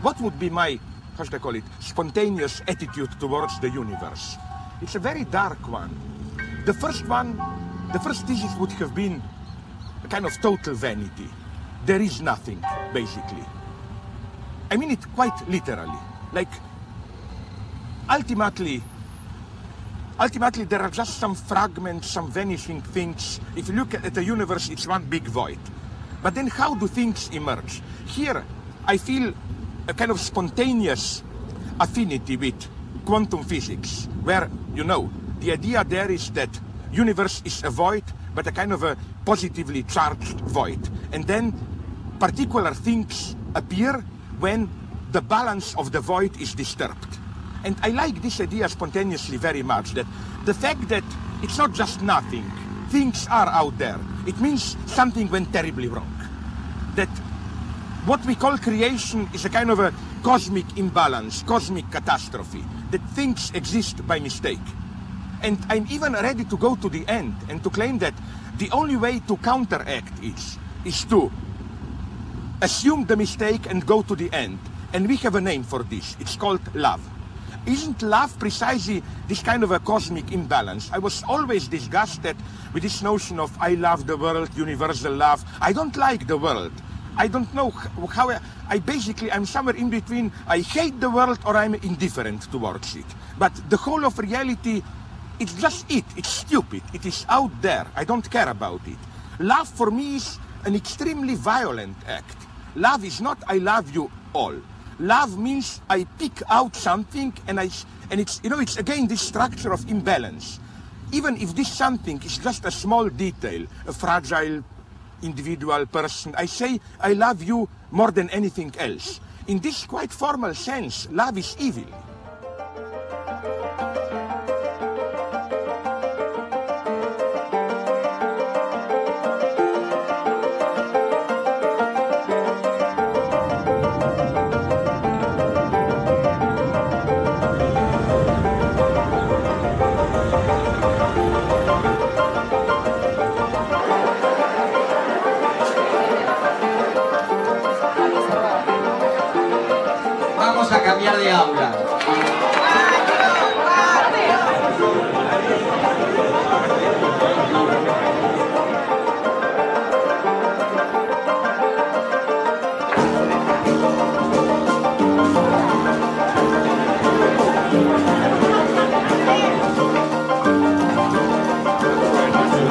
what would be my, how should I call it, spontaneous attitude towards the universe? It's a very dark one. The first thesis would have been a kind of total vanity. There is nothing, basically. I mean it quite literally. Like, ultimately, there are just some fragments, some vanishing things. If you look at the universe, it's one big void. But then how do things emerge? Here, I feel a kind of spontaneous affinity with quantum physics, where, you know, the idea there is that universe is a void, but a kind of a positively charged void. And then particular things appear when the balance of the void is disturbed. And I like this idea spontaneously very much, that the fact that it's not just nothing, things are out there. It means something went terribly wrong. That what we call creation is a kind of a cosmic imbalance, cosmic catastrophe, that things exist by mistake. And I'm even ready to go to the end and to claim that the only way to counteract is to assume the mistake and go to the end. And we have a name for this. It's called love. Isn't love precisely this kind of a cosmic imbalance? I was always disgusted with this notion of I love the world, universal love. I don't like the world. I don't know how I'm somewhere in between. I hate the world or I'm indifferent towards it. But the whole of reality, it's just it. It's stupid. It is out there. I don't care about it. Love for me is an extremely violent act. Love is not I love you all. Love means I pick out something and it's, you know, it's again this structure of imbalance. Even if this something is just a small detail, a fragile individual person, I say I love you more than anything else. In this quite formal sense, love is evil. Vamos a cambiar de aula.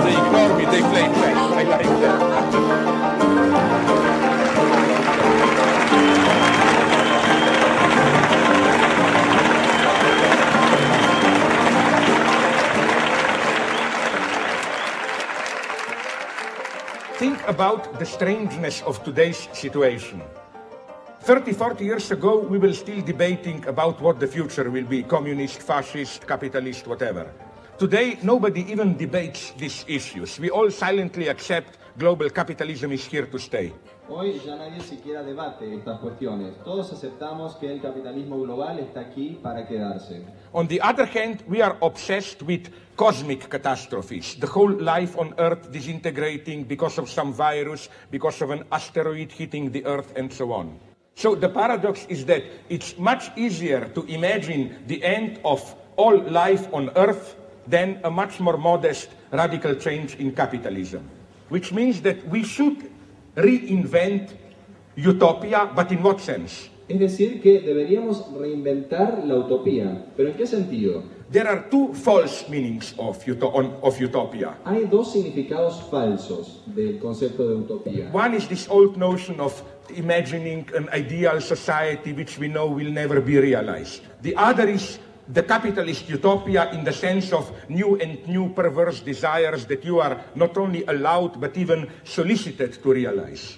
They ignore me, they play chess. I like that. Think about the strangeness of today's situation. 30, 40 years ago, we were still debating about what the future will be, communist, fascist, capitalist, whatever. Today, nobody even debates these issues. We all silently accept global capitalism is here to stay. Hoy ya nadie siquiera debate estas cuestiones. Todos aceptamos que el capitalismo global está aquí para quedarse. On the other hand, we are obsessed with cosmic catastrophes. The whole life on Earth disintegrating because of some virus, because of an asteroid hitting the Earth, and so on. So the paradox is that it's much easier to imagine the end of all life on Earth than a much more modest radical change in capitalism. Which means that we should reinvent utopia, but in what sense? Es decir, que deberíamos reinventar la utopía. ¿Pero en qué sentido? There are two false meanings of utopia. Hay dos significados falsos del concepto de utopía. One is this old notion of imagining an ideal society which we know will never be realized. The other is the capitalist utopia in the sense of new perverse desires that you are not only allowed but even solicited to realize.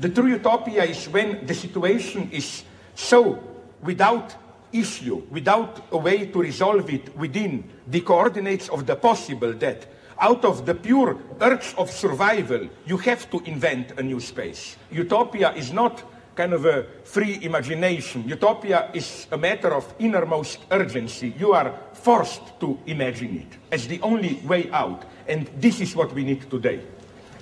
The true utopia is when the situation is so without issue, without a way to resolve it within the coordinates of the possible, that out of the pure urge of survival, you have to invent a new space. Utopia is not kind of a free imagination. Utopia is a matter of innermost urgency. You are forced to imagine it as the only way out. And this is what we need today.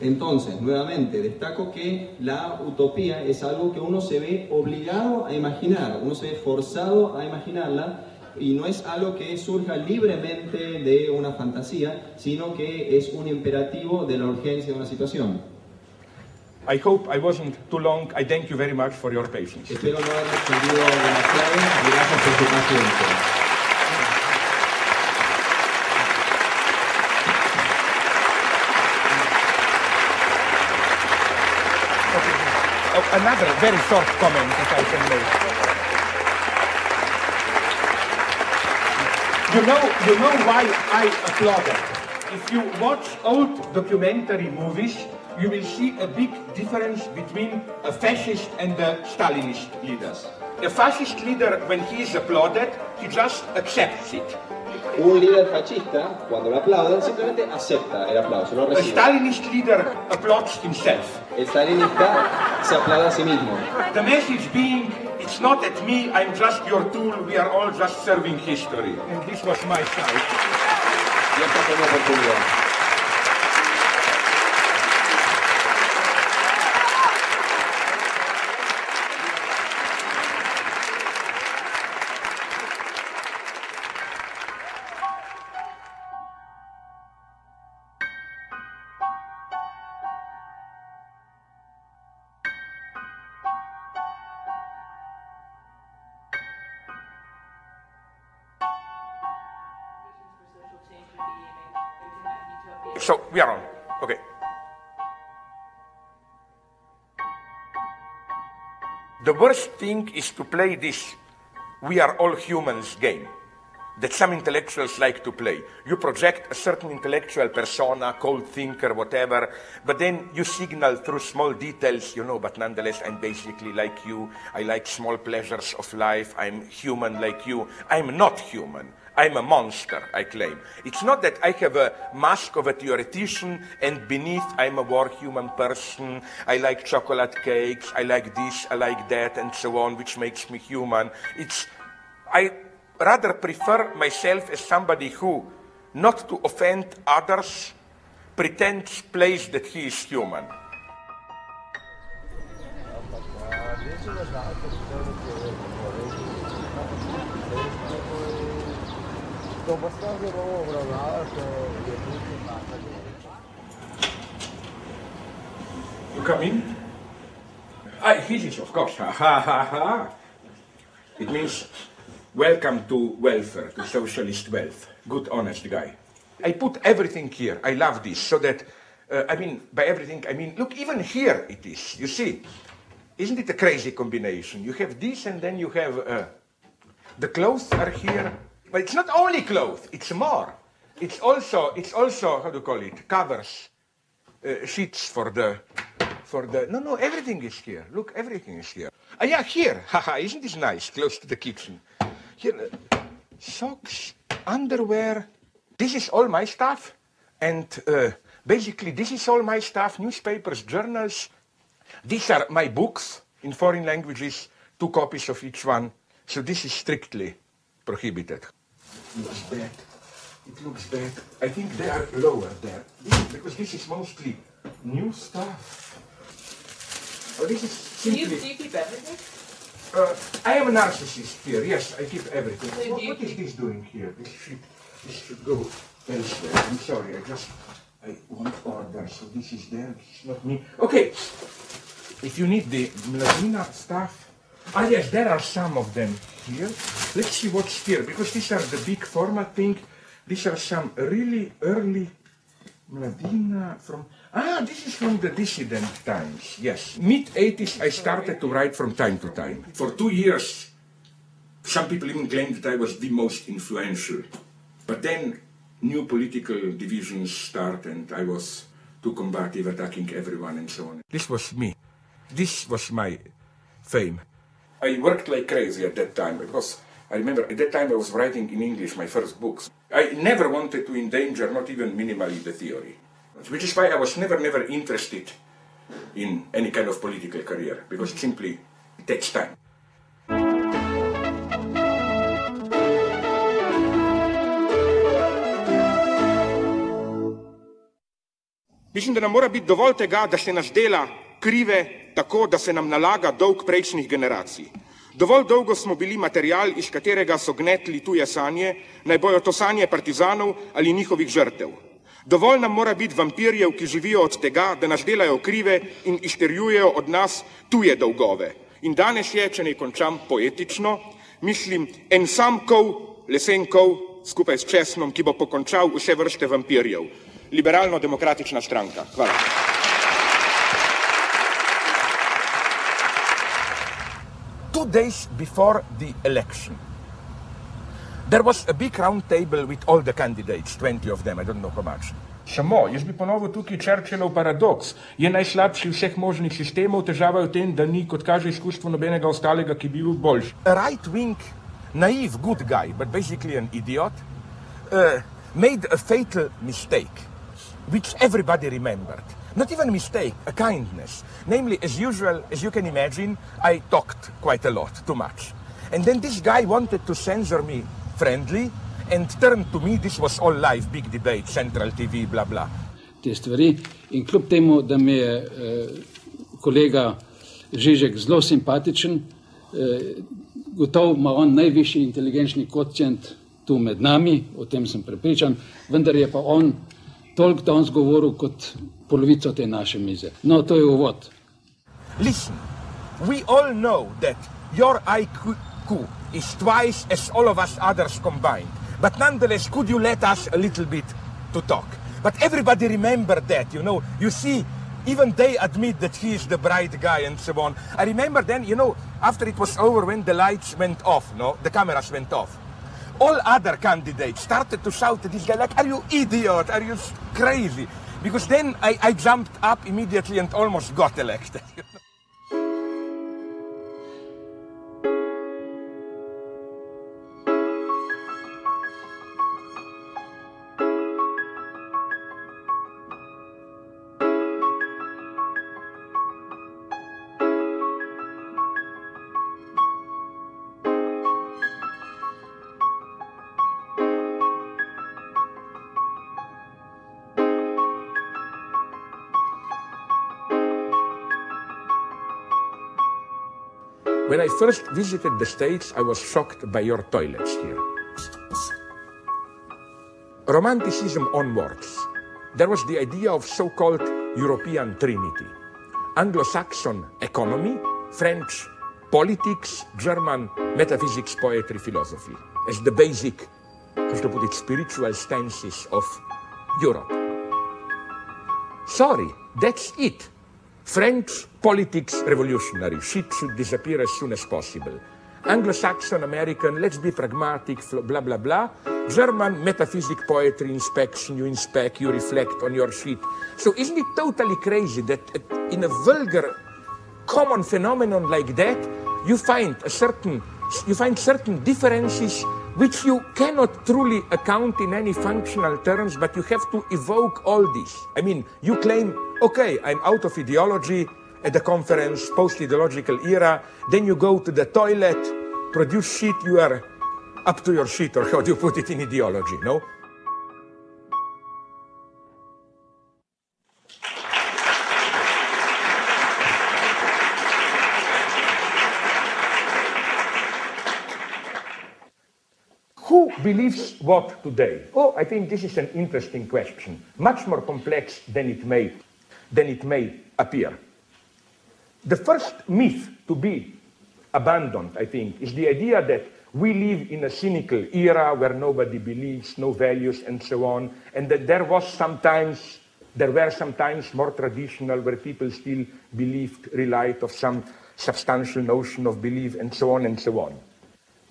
Entonces, nuevamente, destaco que la utopía es algo que uno se ve obligado a imaginar, uno se ve forzado a imaginarla, y no es algo que surja libremente de una fantasía, sino que es un imperativo de la urgencia de una situación. I hope I wasn't too long. I thank you very much for your patience. Espero no haber extendido demasiado y gracias por su paciencia. Another very short comment, if I can make. You know why I applauded. If you watch old documentary movies, you will see a big difference between a fascist and a Stalinist leaders. A fascist leader, when he is applauded, he just accepts it. Un líder fascista, cuando lo aplauden, simplemente acepta el aplauso, lo A recibe. Stalinist leader applauds himself. El stalinista se aplaude a sí mismo. The message being, it's not at me, I'm just your tool, we are all just serving history. And this was my side. Y esta fue mi oportunidad. So, we are on. Okay. The worst thing is to play this we are all humans game that some intellectuals like to play. You project a certain intellectual persona, cold thinker, whatever, but then you signal through small details, you know, but nonetheless I'm basically like you. I like small pleasures of life. I'm human like you. I'm not human. I'm a monster, I claim. It's not that I have a mask of a theoretician and beneath I'm a war human person. I like chocolate cakes, I like this, I like that, and so on, which makes me human. I rather prefer myself as somebody who, not to offend others, pretends, plays that he is human. You come in? This is, of course, ha ha ha ha. It means welcome to welfare, to socialist wealth. Good, honest guy. I put everything here. I love this, so that, I mean, by everything, I mean, look, even here it is. You see, isn't it a crazy combination? You have this, and then you have, the clothes are here. But it's not only clothes, it's more. It's also, how do you call it, covers, sheets for the, no, everything is here. Look, everything is here. Yeah, here, haha, isn't this nice, close to the kitchen? Here, socks, underwear, this is all my stuff. And basically, this is all my stuff, newspapers, journals. These are my books in foreign languages, 2 copies of each one. So this is strictly prohibited. It looks bad. It looks bad. I think they are lower there. Because this is mostly new stuff. Oh, this is simply... Do you keep everything? I am a narcissist here. Yes, I keep everything. What is this doing here? This should go elsewhere. I'm sorry, I want order. So this is there, this is not me. Okay, if you need the Mladina stuff, yes, there are some of them here. Let's see what's here, because these are the big format thing. These are some really early Mladina from... this is from the dissident times, yes. Mid-80s, I started to write from time to time. For 2 years, some people even claimed that I was the most influential. But then new political divisions start and I was too combative, attacking everyone and so on. This was me. This was my fame. I worked like crazy at that time because I remember at that time I was writing in English my first books. I never wanted to endanger, not even minimally, the theory. Which is why I was never interested in any kind of political career, because simply it takes time. Mislim, da nam mora biti dovolj tega, da se nas dela krive tako, da se nam nalaga dolg prejšnjih generacij. Dovolj dolgo smo bili material, iz katerega so gnetli tuje sanje, naj bojo to sanje partizanov ali njihovih žrtev. Dovolj nam mora biti vampirjev, ki živijo od tega, da nas delajo krive in izterjujejo od nas tuje dolgove. In danes je, če ne končam poetično, mislim, en sam kov, lesen kov, skupaj s česnom, ki bo pokončal vse vrste vampirjev. Liberalno-demokratična stranka. Hvala. Two days before the election, there was a big round table with all the candidates, 20 of them, I don't know how much. Samo, jaz bi ponovil tukaj Churchillov paradoks. Je najslabši vseh možnih sistemov, težava je v tem, da ni, kot kaže izkustvo, nobenega ostalega, ki bi bil boljši. A right-wing, naive, good guy, but basically an idiot, made a fatal mistake, which everybody remembered. Not even a mistake, a kindness. Namely, as usual, as you can imagine, I talked quite a lot, too much. And then this guy wanted to censor me friendly and turned to me, this was all live, big debate, Central TV, bla bla. Te stvari in kljub temu, da mi je kolega Zizek zelo simpatičen, gotovo ima on najvišji inteligenčni kvocient tu med nami, o tem sem prepričan, vendar je pa on toliko danes govoril kot polovico te naše mize. No, to je uvod. Listen, we all know that your IQ is twice as all of us others combined. But nonetheless, could you let us a little bit to talk? But everybody remember that, you know. You see, even they admit that he is the bright guy and so on. I remember then, you know, after it was over, when the lights went off, no, the cameras went off, all other candidates started to shout at this guy, like, are you idiot? Are you crazy? Because then I jumped up immediately and almost got elected. When I first visited the States, I was shocked by your toilets here. Romanticism onwards, there was the idea of so-called European Trinity. Anglo-Saxon economy, French politics, German metaphysics, poetry, philosophy, as the basic, how to put it, spiritual stances of Europe. Sorry, that's it. French politics revolutionary, shit should disappear as soon as possible. Anglo-Saxon, American, let's be pragmatic, blah, blah, blah. German metaphysic, poetry, inspection, you inspect, you reflect on your shit. So isn't it totally crazy that in a vulgar, common phenomenon like that, you find certain differences which you cannot truly account in any functional terms, but you have to evoke all this. I mean, you claim, okay, I'm out of ideology at the conference, post-ideological era, then you go to the toilet, produce shit, you are up to your shit, or how do you put it in ideology, no? Who believes what today? Oh, I think this is an interesting question, much more complex than it may appear. The first myth to be abandoned, I think, is the idea that we live in a cynical era where nobody believes, no values, and so on, and that there were sometimes more traditional where people still believed, relied of some substantial notion of belief, and so on and so on.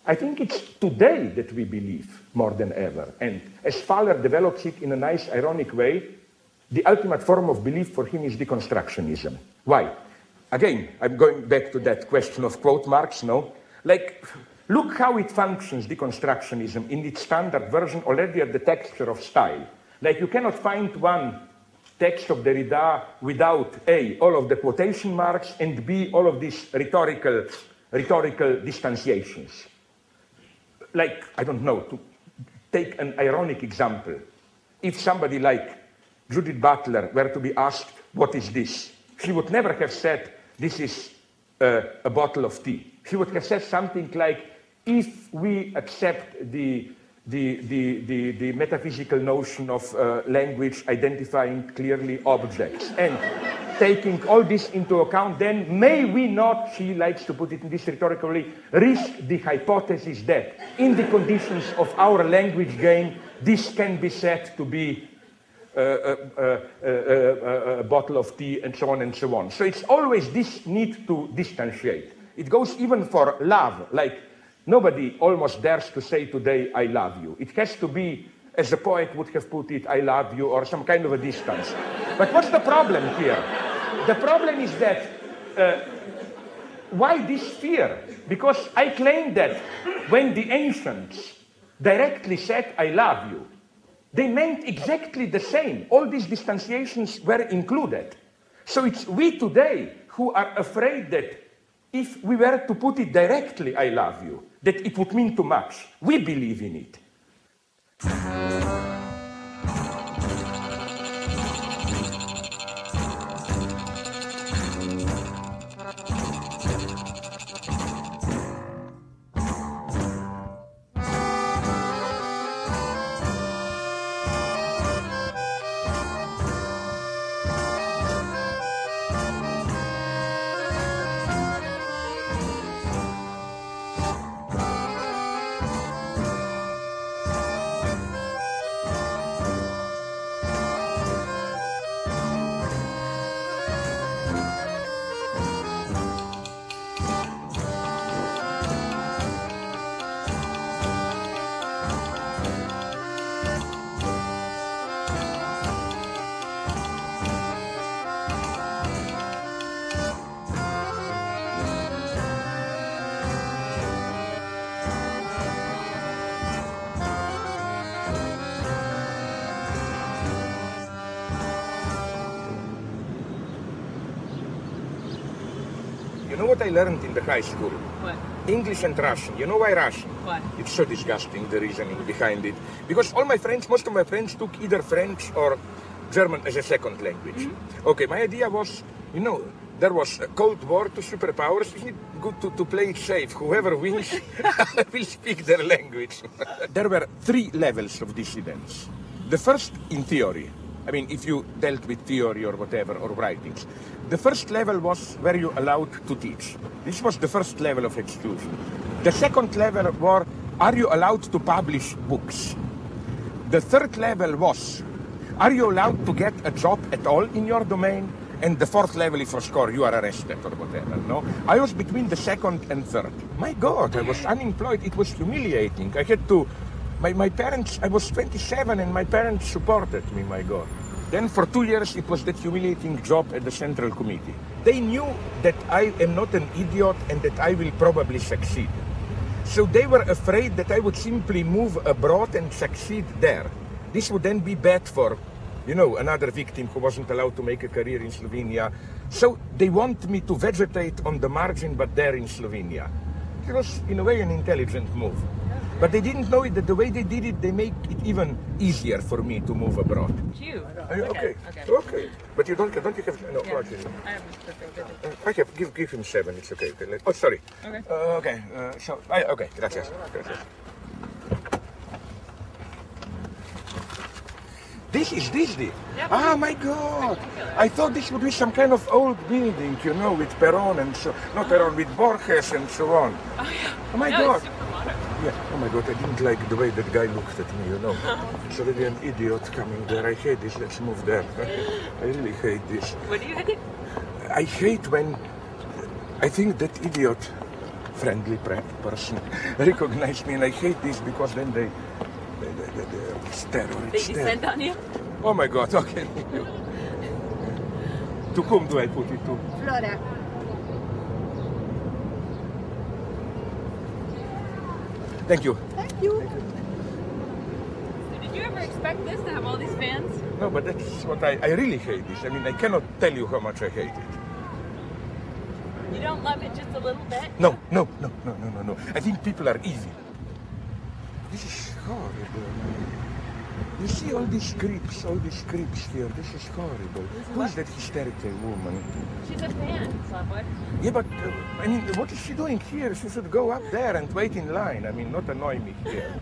I think it's today that we believe more than ever. And as Fowler develops it in a nice, ironic way, the ultimate form of belief for him is deconstructionism. Why? Again, I'm going back to that question of quote marks, no? Like, look how it functions, deconstructionism, in its standard version already at the texture of style. Like, you cannot find one text of Derrida without A, all of the quotation marks, and B, all of these rhetorical distanciations. Like, I don't know, to take an ironic example, if somebody like Judith Butler were to be asked, what is this? She would never have said, this is a bottle of tea. She would have said something like, if we accept the metaphysical notion of language identifying clearly objects and taking all this into account, then may we not, she likes to put it in this rhetorical way, risk the hypothesis that in the conditions of our language game, this can be said to be a bottle of tea and so on and so on. So it's always this need to distantiate. It goes even for love, like nobody almost dares to say today, I love you. It has to be, as a poet would have put it, I love you, or some kind of a distance. But what's the problem here? The problem is that, why this fear? Because I claim that when the ancients directly said, I love you, they meant exactly the same. All these distanciations were included. So it's we today who are afraid that if we were to put it directly, I love you, that it would mean too much. We believe in it. You know what I learned in the high school? What? English and Russian. You know why Russian? Why? It's so disgusting, the reasoning behind it. Because all my friends, most of my friends took either French or German as a second language. Okay, my idea was, you know, there was a Cold War, two superpowers. Isn't it good to play it safe? Whoever wins will speak their language. There were three levels of dissidence. The first, in theory. I mean, if you dealt with theory or whatever, or writings. The first level was where you allowed to teach. This was the first level of exclusion. The second level was, are you allowed to publish books? The third level was, are you allowed to get a job at all in your domain? And the fourth level is for score, you are arrested or whatever, no? I was between the second and third. My God, I was unemployed. It was humiliating. I had to, my parents, I was 27 and my parents supported me, my God. Then for 2 years, it was that humiliating job at the Central Committee. They knew that I am not an idiot and that I will probably succeed. So they were afraid that I would simply move abroad and succeed there. This would then be bad for, you know, another victim who wasn't allowed to make a career in Slovenia. So they want me to vegetate on the margin, but there in Slovenia. It was, in a way, an intelligent move. But they didn't know it, that the way they did it, they make it even easier for me to move abroad. You? Okay. But you don't you have, no, Yeah. okay. I have this. I have, give him 7, it's okay. Oh, sorry. Okay. Okay, gracias. This is Disney. Yep. Ah, my God. I thought this would be some kind of old building, you know, with Perón and so, not Perón, with Borges and so on. Oh, yeah. Oh, my No, God. it's super modern. Yeah. Oh, my God, I didn't like the way that guy looked at me, you know. It's already an idiot coming there. I hate this. Let's move there. I really hate this. What do you hate? I hate when I think that idiot, friendly person, recognize me, and I hate this because then they stare. They descend on you? Oh my God, okay. To whom do I put it to? Flora. Thank you. Thank you. Did you ever expect this, to have all these fans? No, but that's what I really hate this. I mean, I cannot tell you how much I hate it. You don't love it just a little bit? No. I think people are evil. This is horrible. You see all these creeps here. This is horrible. Who is that hysterical woman? She's a fan, Slapwood. Yeah, but, I mean, what is she doing here? She should go up there and wait in line. I mean, not annoy me here.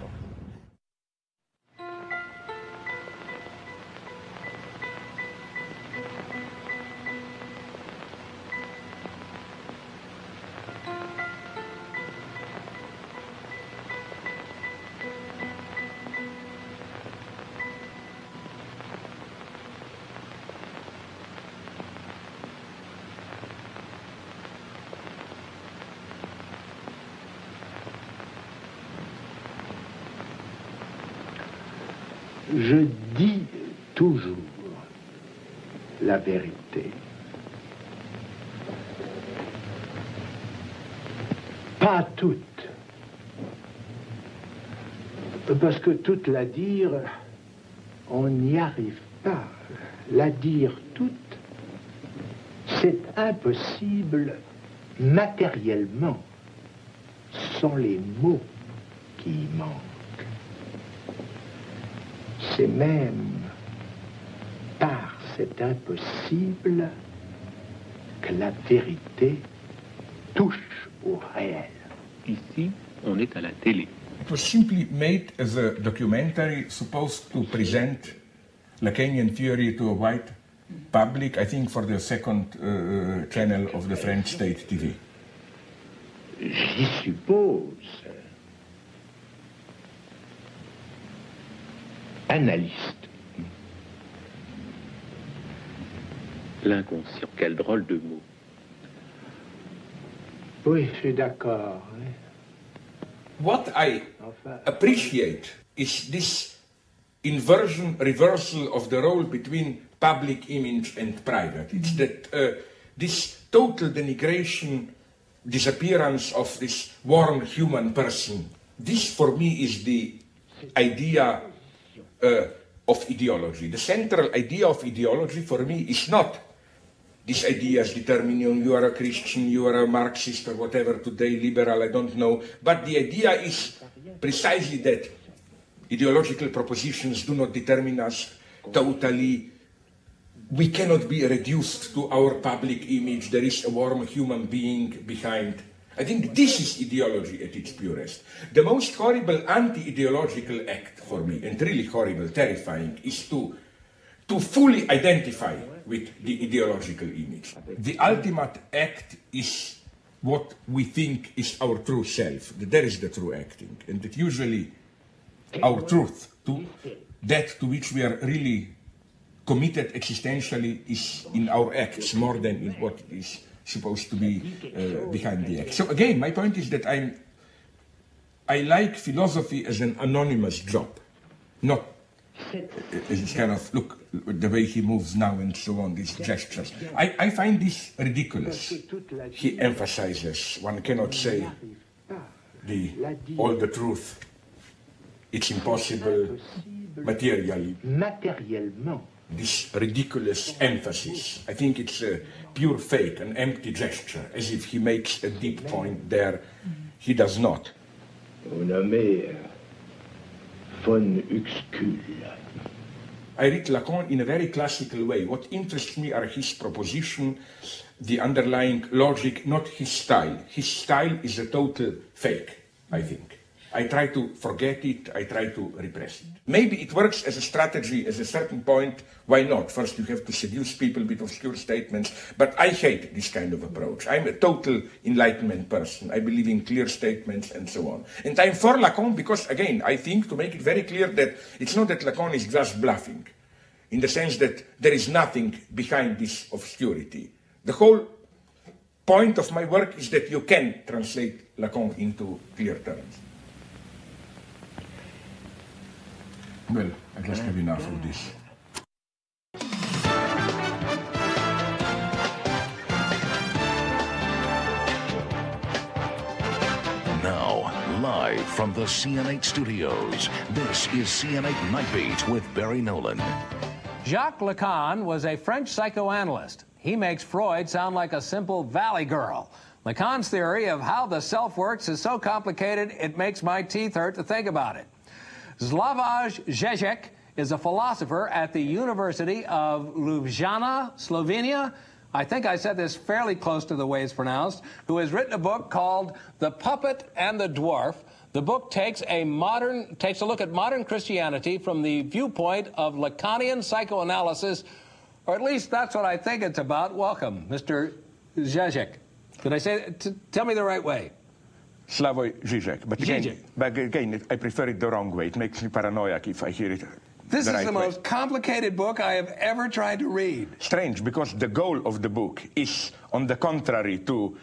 Je dis toujours la vérité. Pas toute. Parce que toute la dire, on n'y arrive pas. La dire toute, c'est impossible matériellement, sans les mots qui y manquent. C'est même par cet impossible que la vérité touche au réel. Ici, on est à la télé. It was simply made as a documentary supposed to present Lacanian theory to a wide public, I think for the second channel of the French state TV. J'y suppose. Analyste. L'inconscient, quel drôle de mot. Oui, je suis d'accord. What I appreciate is this inversion, reversal of the role between public image and private. It's that this total denigration, disappearance of this warm human person. This for me is the idea of ideology. The central idea of ideology for me is not this idea as determining you are a Christian, you are a Marxist or whatever today, liberal, I don't know. But the idea is precisely that ideological propositions do not determine us totally. We cannot be reduced to our public image. There is a warm human being behind. I think this is ideology at its purest. The most horrible anti-ideological act for me, and really horrible, terrifying, is to fully identify with the ideological image. The ultimate act is what we think is our true self. That is the true acting. And that usually our truth, that to which we are really committed existentially, is in our acts more than in what is supposed to be behind the act. So again, my point is that I like philosophy as an anonymous job, not as kind of, look, the way he moves now and so on, these gestures. I find this ridiculous. He emphasizes, one cannot say all the truth. It's impossible materially. Matériellement. This ridiculous emphasis. I think it's a pure fake, an empty gesture, as if he makes a deep point there. He does not. Vous nommez von Uxküll. I read Lacan in a very classical way. What interests me are his proposition, the underlying logic, not his style. His style is a total fake, I think. I try to forget it, I try to repress it. Maybe it works as a strategy at a certain point, why not? First you have to seduce people with obscure statements, but I hate this kind of approach. I'm a total enlightenment person. I believe in clear statements and so on. And I'm for Lacan because, again, I think to make it very clear that it's not that Lacan is just bluffing, in the sense that there is nothing behind this obscurity. The whole point of my work is that you can translate Lacan into clear terms. Well, I guess maybe enough of this. Now, live from the CN8 studios, this is CN8 Night Beat with Barry Nolan. Jacques Lacan was a French psychoanalyst. He makes Freud sound like a simple valley girl. Lacan's theory of how the self works is so complicated it makes my teeth hurt to think about it. Slavoj Zizek is a philosopher at the University of Ljubljana, Slovenia. I think I said this fairly close to the way it's pronounced, who has written a book called The Puppet and the Dwarf. The book takes a look at modern Christianity from the viewpoint of Lacanian psychoanalysis, or at least that's what I think it's about. Welcome, Mr. Zizek. Did I say it? Tell me the right way. Slavoj Zizek. But again, I prefer it the wrong way. It makes me paranoid if I hear it. This is the most complicated book I have ever tried to read. Strange, because the goal of the book is, on the contrary, to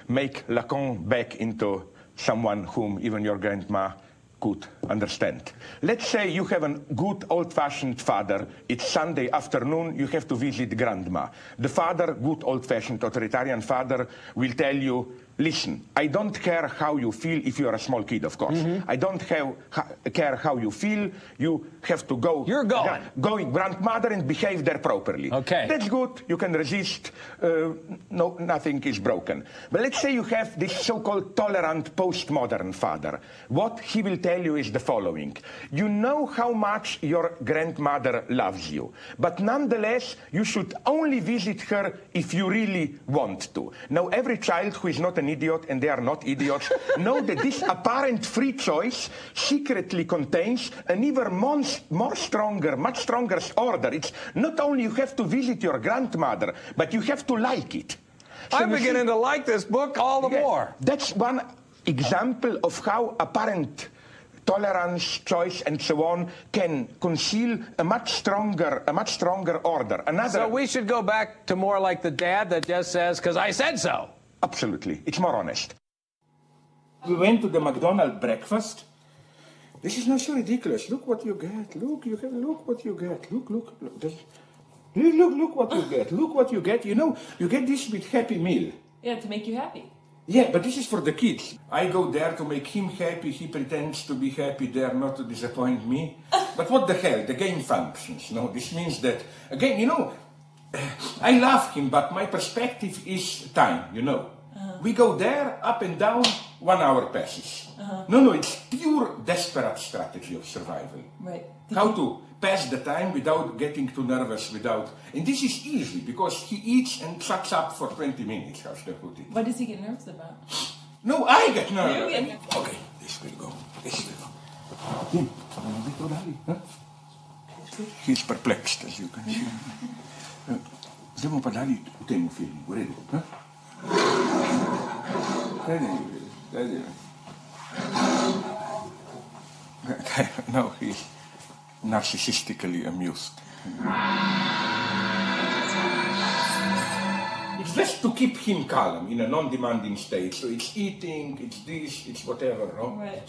make Lacan back into someone whom even your grandma could understand. Let's say you have a good old-fashioned father. It's Sunday afternoon, you have to visit grandma. The father, good old-fashioned authoritarian father, will tell you, listen, I don't care how you feel if you're a small kid, of course. I don't care how you feel. You have to go. You're going. Going grandmother and behave there properly. Okay. That's good. You can resist. No, nothing is broken. But let's say you have this so-called tolerant postmodern father. What he will tell you is the following. You know how much your grandmother loves you, but nonetheless, you should only visit her if you really want to. Now, every child who is not an idiot, and they are not idiots, know that this apparent free choice secretly contains an even much stronger order. It's not only you have to visit your grandmother, but you have to like it. So I'm beginning to like this book all the more. That's one example of how apparent tolerance, choice, and so on can conceal a much stronger order. So we should go back to more like the dad that just says, "'Cause I said so." Absolutely. It's more honest. We went to the McDonald's breakfast. This is not so ridiculous. Look what you get. Look what you get. Look what you get. Look what you get. You know, you get this with Happy Meal. Yeah, to make you happy. Yeah, but this is for the kids. I go there to make him happy. He pretends to be happy there, not to disappoint me. But what the hell? The game functions. No, this means that, again, you know, I love him, but my perspective is time, you know. We go there, up and down, 1 hour passes. No, it's pure desperate strategy of survival. Right. How to pass the time without getting too nervous, and this is easy, because he eats and shuts up for 20 minutes, how should I put it? What does he get nervous about? No, I get nervous. Okay, this will go. He's perplexed, as you can see. Stiamo parlando di tempo film, ready? Ready. No, he's narcissistically amused. It's just to keep him calm in a non-demanding state. So it's eating, it's this, it's whatever, no? Right.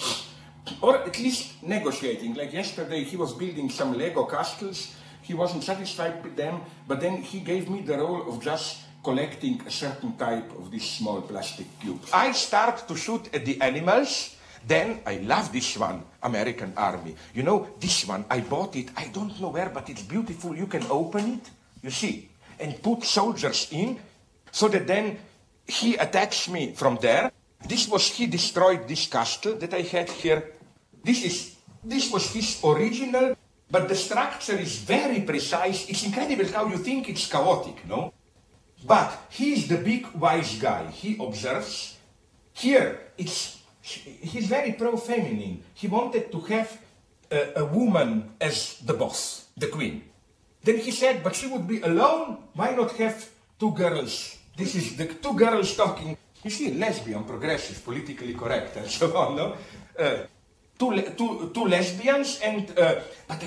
Or at least negotiating. Like yesterday, he was building some Lego castles. He wasn't satisfied with them, but then he gave me the role of just collecting a certain type of these small plastic cubes. I start to shoot at the animals. Then I love this one, American Army. You know, this one, I bought it, I don't know where, but it's beautiful. You can open it, you see, and put soldiers in, so that then he attacks me from there. He destroyed this castle that I had here. This was his original, but the structure is very precise. It's incredible how you think it's chaotic, no? But he's the big wise guy. He observes. Here, he's very pro-feminine. He wanted to have a woman as the boss, the queen. Then he said, but she would be alone. Why not have 2 girls? This is the 2 girls talking. You see, lesbian, progressive, politically correct, and so on, no? Two lesbians, but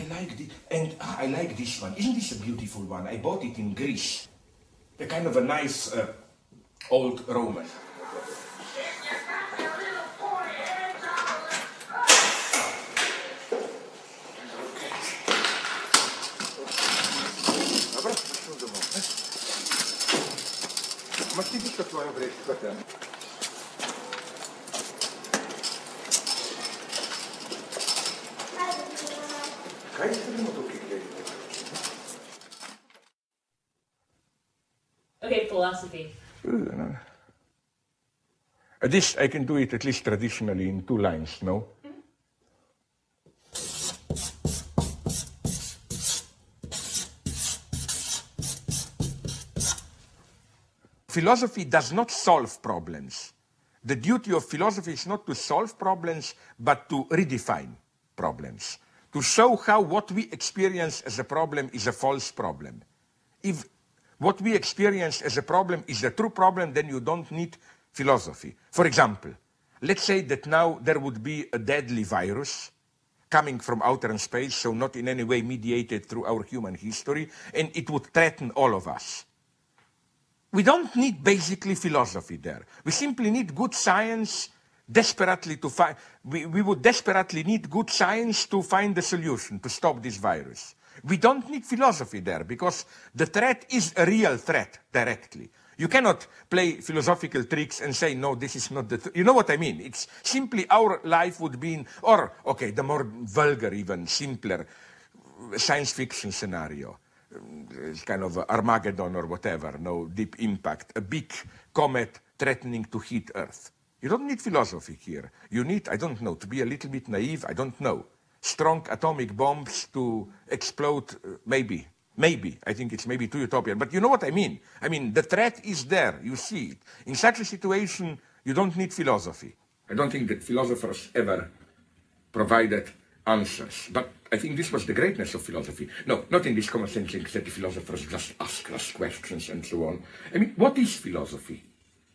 I like this one. Isn't this a beautiful one? I bought it in Greece. A kind of a nice old Roman. Masz ty wiesz, twoją wreszcie. Okay, philosophy. This, I can do it at least traditionally in 2 lines, no? philosophy does not solve problems. The duty of philosophy is not to solve problems, but to redefine problems, to show how what we experience as a problem is a false problem. If what we experience as a problem is a true problem, then you don't need philosophy. For example, let's say that now there would be a deadly virus coming from outer space, so not in any way mediated through our human history, and it would threaten all of us. We don't need basically philosophy there. We simply need good science desperately to find, we would desperately need good science to find the solution to stop this virus. We don't need philosophy there because the threat is a real threat directly. You cannot play philosophical tricks and say, no, this is not the you know what I mean? It's simply our life would be in, or, okay, the more vulgar, even simpler science fiction scenario. It's kind of Armageddon or whatever, no deep impact, a big comet threatening to hit Earth. You don't need philosophy here. You need, I don't know, to be a little bit naive, I don't know. Strong atomic bombs to explode, maybe. Maybe. I think it's maybe too utopian. But you know what I mean. I mean, the threat is there. You see it. In such a situation, you don't need philosophy. I don't think that philosophers ever provided answers. But I think this was the greatness of philosophy. No, not in this common sense that the philosophers just ask us questions and so on. I mean, what is philosophy?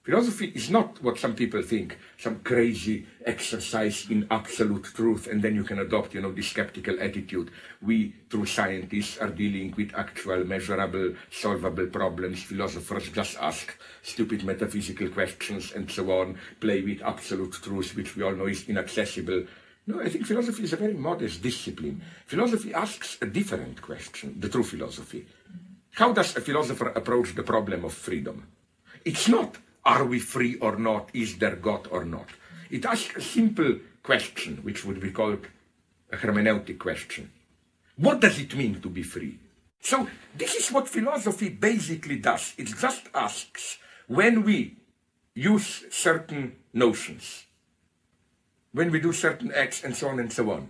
Philosophy is not what some people think, some crazy exercise in absolute truth, and then you can adopt, you know, this skeptical attitude. We, true scientists, are dealing with actual, measurable, solvable problems. Philosophers just ask stupid metaphysical questions and so on, play with absolute truth, which we all know is inaccessible. No, I think philosophy is a very modest discipline. Philosophy asks a different question, the true philosophy. How does a philosopher approach the problem of freedom? It's not, are we free or not? Is there God or not? It asks a simple question, which would be called a hermeneutic question. What does it mean to be free? So this is what philosophy basically does. It just asks, when we use certain notions, when we do certain acts and so on,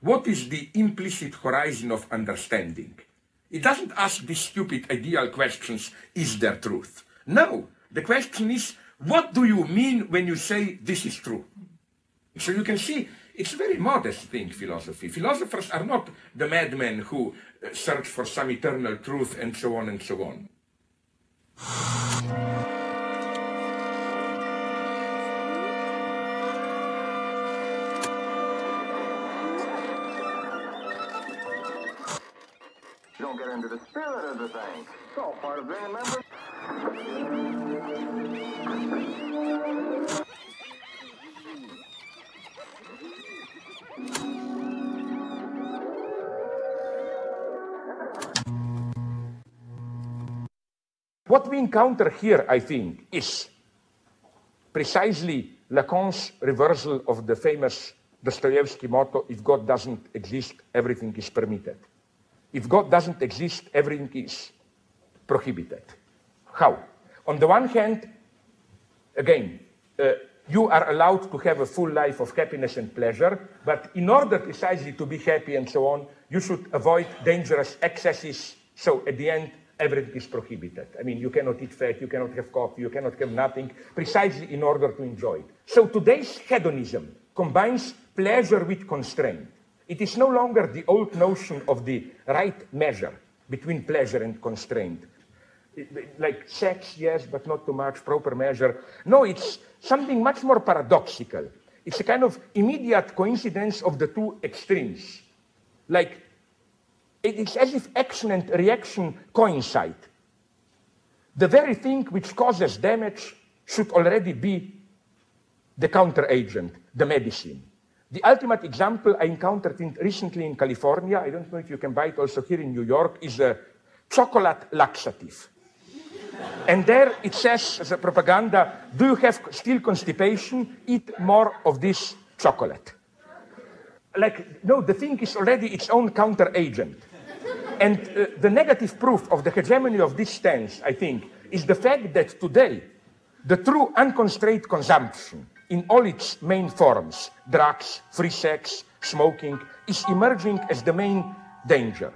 what is the implicit horizon of understanding? It doesn't ask these stupid ideal questions, is there truth? No. The question is, what do you mean when you say this is true? So you can see, it's a very modest thing, philosophy. Philosophers are not the madmen who search for some eternal truth and so on and so on. You don't get into the spirit of the thing. It's all part of being a member. What we encounter here, I think, is precisely Lacan's reversal of the famous Dostoevsky motto, if God doesn't exist, everything is permitted. If God doesn't exist, everything is prohibited. How? On the one hand, again, you are allowed to have a full life of happiness and pleasure, but in order precisely to be happy and so on, you should avoid dangerous excesses, so at the end, everything is prohibited. I mean, you cannot eat fat, you cannot have coffee, you cannot have nothing, precisely in order to enjoy it. So today's hedonism combines pleasure with constraint. It is no longer the old notion of the right measure between pleasure and constraint. Like sex, yes, but not too much, proper measure. No, it's something much more paradoxical. It's a kind of immediate coincidence of the two extremes. Like, it's as if action and reaction coincide. The very thing which causes damage should already be the counteragent, the medicine. The ultimate example I encountered recently in California, I don't know if you can buy it also here in New York, is a chocolate laxative. And there it says, as a propaganda, do you have still constipation? Eat more of this chocolate. Like, no, the thing is already its own counteragent. And the negative proof of the hegemony of this stance, I think, is the fact that today, the true unconstrained consumption in all its main forms, drugs, free sex, smoking, is emerging as the main danger.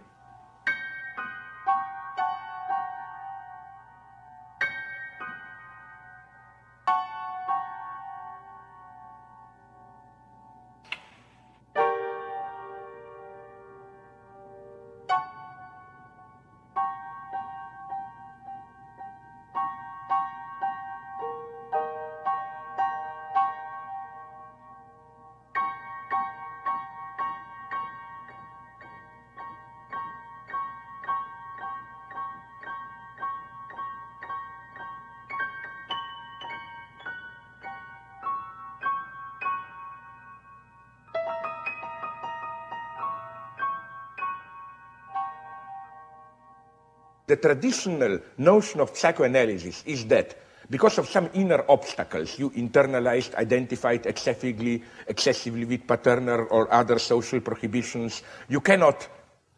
The traditional notion of psychoanalysis is that because of some inner obstacles, you internalized, identified excessively with paternal or other social prohibitions, you cannot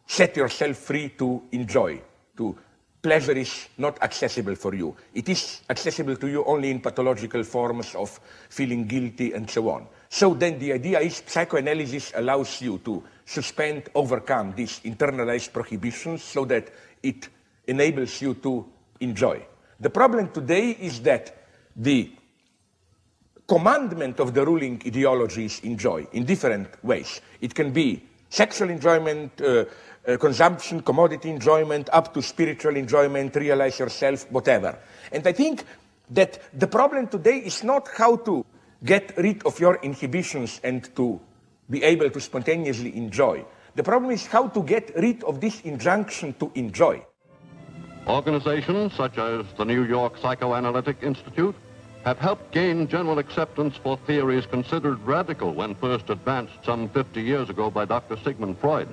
set yourself free to enjoy, to pleasure is not accessible for you. It is accessible to you only in pathological forms of feeling guilty and so on. So then the idea is psychoanalysis allows you to suspend, overcome these internalized prohibitions so that it enables you to enjoy. The problem today is that the commandment of the ruling ideology is enjoy in different ways. It can be sexual enjoyment, consumption, commodity enjoyment, up to spiritual enjoyment, realize yourself, whatever. And I think that the problem today is not how to get rid of your inhibitions and to be able to spontaneously enjoy. The problem is how to get rid of this injunction to enjoy. Organizations such as the New York Psychoanalytic Institute have helped gain general acceptance for theories considered radical when first advanced some 50 years ago by Dr. Sigmund Freud.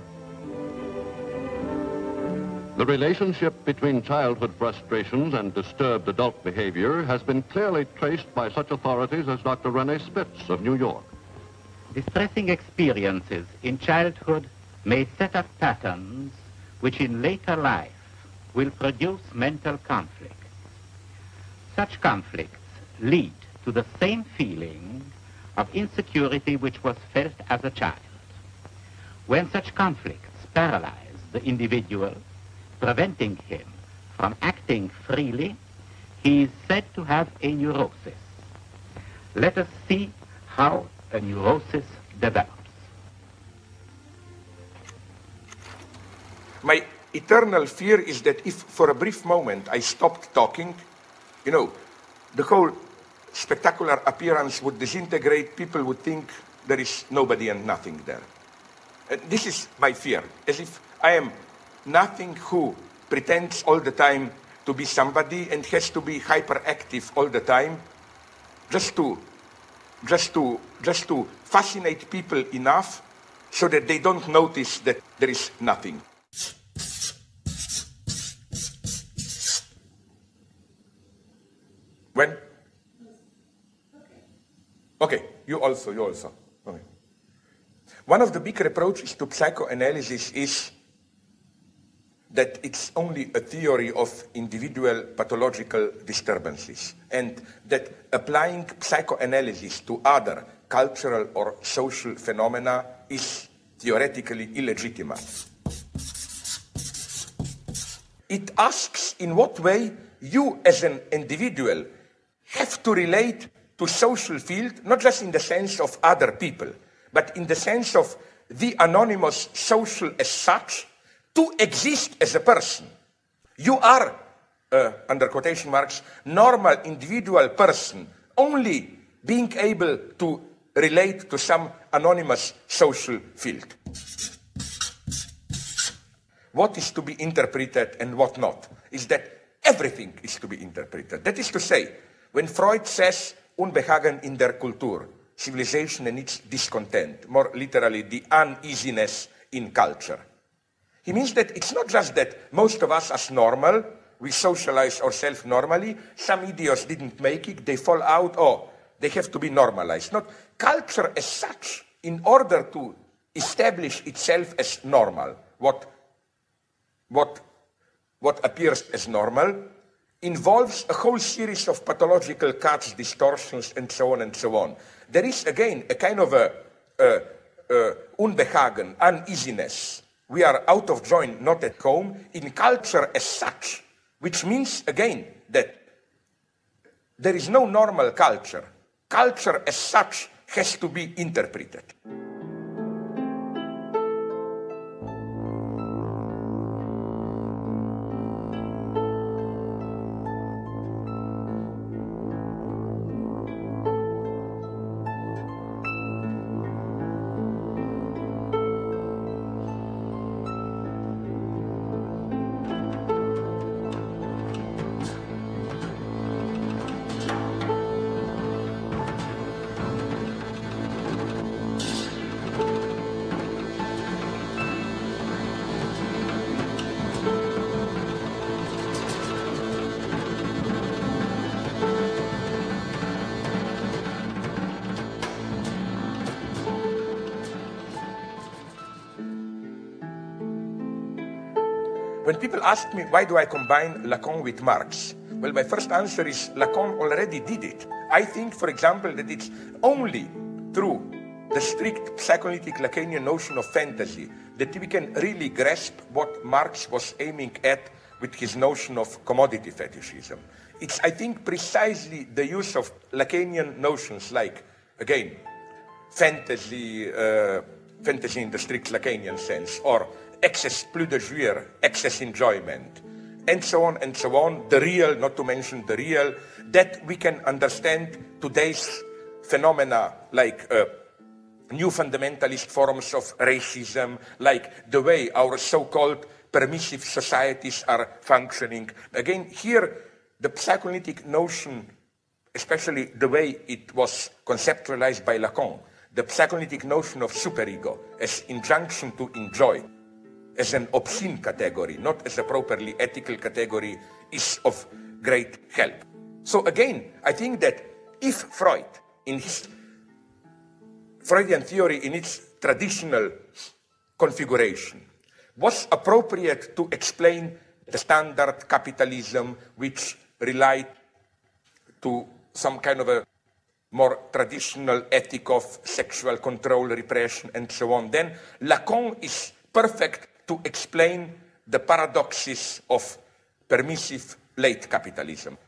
The relationship between childhood frustrations and disturbed adult behavior has been clearly traced by such authorities as Dr. René Spitz of New York. Distressing experiences in childhood may set up patterns which in later life will produce mental conflict. Such conflicts lead to the same feeling of insecurity which was felt as a child. When such conflicts paralyze the individual, preventing him from acting freely, he is said to have a neurosis. Let us see how a neurosis develops. My eternal fear is that if for a brief moment I stopped talking, you know, the whole spectacular appearance would disintegrate, people would think there is nobody and nothing there. This is my fear, as if I am nothing who pretends all the time to be somebody and has to be hyperactive all the time just to fascinate people enough so that they don't notice that there is nothing. When? Okay, you also. Okay. One of the big reproaches to psychoanalysis is that it's only a theory of individual pathological disturbances, and that applying psychoanalysis to other cultural or social phenomena is theoretically illegitimate. It asks in what way you as an individual have to relate to social field, not just in the sense of other people, but in the sense of the anonymous social as such, to exist as a person. You are, under quotation marks, normal individual person, only being able to relate to some anonymous social field. What is to be interpreted and what not is that everything is to be interpreted. That is to say, when Freud says Unbehagen in der Kultur, civilization and its discontent, more literally the uneasiness in culture, he means that it's not just that most of us as normal, we socialize ourselves normally, some idiots didn't make it, they fall out, oh, they have to be normalized. Not culture as such, in order to establish itself as normal, what appears as normal, involves a whole series of pathological cuts, distortions, and so on and so on. There is, again, a kind of Unbehagen, uneasiness. We are out of joint, not at home, in culture as such, which means, again, that there is no normal culture. Culture as such has to be interpreted. when people ask me why do I combine Lacan with Marx, well, my first answer is Lacan already did it. I think, for example, that it's only through the strict psychoanalytic Lacanian notion of fantasy that we can really grasp what Marx was aiming at with his notion of commodity fetishism. It's, I think, precisely the use of Lacanian notions like, again, fantasy, fantasy in the strict Lacanian sense, or excess plus de jouir, excess enjoyment, and so on, the real, not to mention the real, that we can understand today's phenomena like new fundamentalist forms of racism, like the way our so-called permissive societies are functioning. Again, here, the psychoanalytic notion, especially the way it was conceptualized by Lacan, the psychoanalytic notion of superego as injunction to enjoy, as an obscene category, not as a properly ethical category, is of great help. So again, I think that if Freud, in his Freudian theory in its traditional configuration, was appropriate to explain the standard capitalism which relied to some kind of a more traditional ethic of sexual control, repression, and so on, then Lacan is perfect to explain the paradoxes of permissive late capitalism.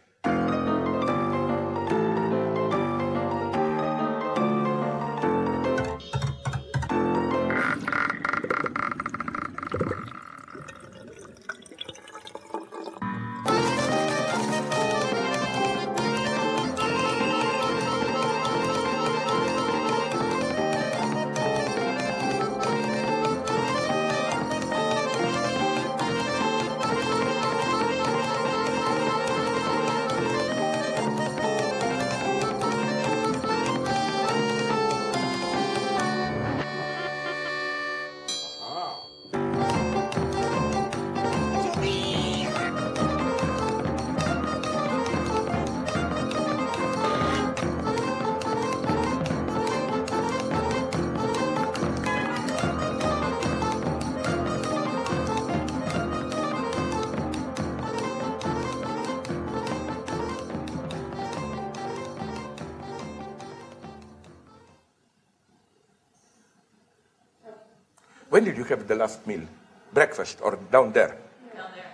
When did you have the last meal? Breakfast or down there? Down there.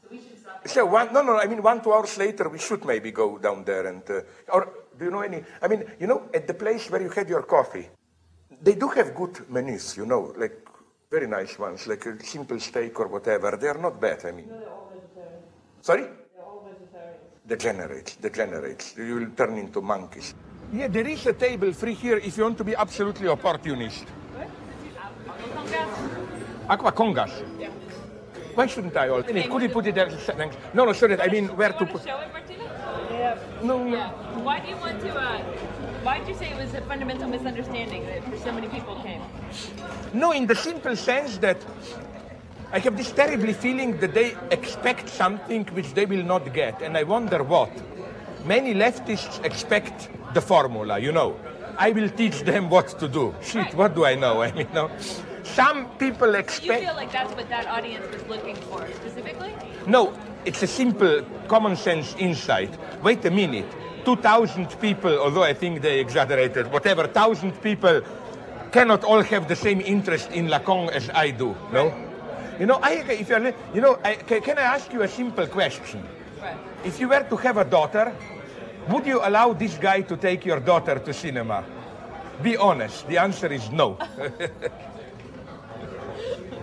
So we should stop. So I mean 1-2 hours later we should maybe go down there and, or do you know any, I mean, you know, at the place where you had your coffee, they do have good menus, you know, like very nice ones, like a simple steak or whatever. They are not bad, I mean. No, they're all vegetarian. Sorry? They're all vegetarians. Degenerates. You will turn into monkeys. Yeah, there is a table free here if you want to be absolutely opportunist. Aqua Congas? Yeah. Why shouldn't I also? Could you put it there? No, sorry, I mean where to put. Show it, Martina? Yeah. No. Yeah. Why do you want to, why did you say it was a fundamental misunderstanding that for so many people came? No, in the simple sense that I have this terribly feeling that they expect something which they will not get, and I wonder what. Many leftists expect the formula, you know. I will teach them what to do. Shit, right. What do I know? I mean, no. Some people expect... You feel like that's what that audience was looking for, specifically? No, it's a simple common sense insight. Wait a minute. 2,000 people, although I think they exaggerated, whatever, 1,000 people cannot all have the same interest in Lacan as I do, no? You know, can I ask you a simple question? Right. If you were to have a daughter, would you allow this guy to take your daughter to cinema? Be honest. The answer is no.